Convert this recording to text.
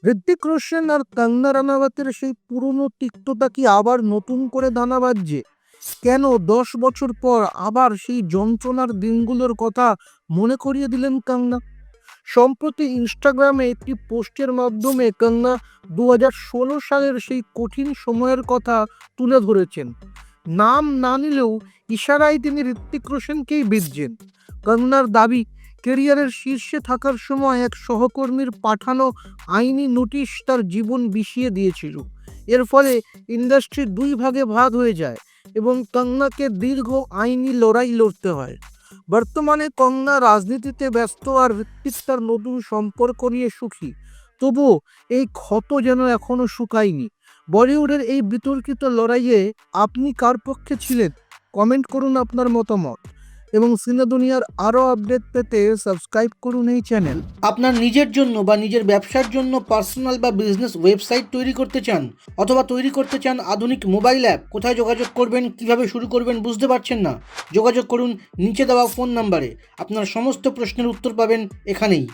ঋত্বিক রোশন আর কঙ্গনা রানাওয়াতের সেই পুরনো তিক্ততা কি আবার নতুন করে দানা বাজছে? কেন 10 বছর পর আবার সেই যন্ত্রণার দিনগুলোর কথা মনে করিয়ে দিলেন কঙ্গনা? সম্প্রতি ইনস্টাগ্রামে একটি পোস্টের মাধ্যমে কঙ্গনা 2016 সালের সেই কঠিন সময়ের কথা তুলে ধরেছেন। নাম না নিলেও ইশারায় তিনি ঋত্বিক রোশনকেই বিঁধছেন। কঙ্গনার দাবি, কেরিয়ারের শীর্ষে থাকার সময় এক সহকর্মীর পাঠানো আইনি নোটিশ তার জীবন বিষিয়ে দিয়েছিল। এর ফলে ইন্ডাস্ট্রি দুই ভাগে ভাগ হয়ে যায় এবং কঙ্গনাকে দীর্ঘ আইনি লড়াই লড়তে হয়। বর্তমানে কঙ্গনা রাজনীতিতে ব্যস্ত আর ঋত্বিক তার নতুন সম্পর্ক নিয়ে সুখী। তবুও এই ক্ষত যেন এখনো শুকায়নি। বলিউডের এই বিতর্কিত লড়াইয়ে আপনি কার পক্ষে ছিলেন? কমেন্ট করুন আপনার মতামত এবং সিনে দুনিয়ার আরও আপডেট পেতে সাবস্ক্রাইব করুন এই চ্যানেল। আপনার নিজের জন্য বা নিজের ব্যবসার জন্য পার্সোনাল বা বিজনেস ওয়েবসাইট তৈরি করতে চান, অথবা তৈরি করতে চান আধুনিক মোবাইল অ্যাপ, কোথায় যোগাযোগ করবেন, কিভাবে শুরু করবেন বুঝতে পারছেন না? যোগাযোগ করুন নিচে দেওয়া ফোন নাম্বারে। আপনার সমস্ত প্রশ্নের উত্তর পাবেন এখানেই।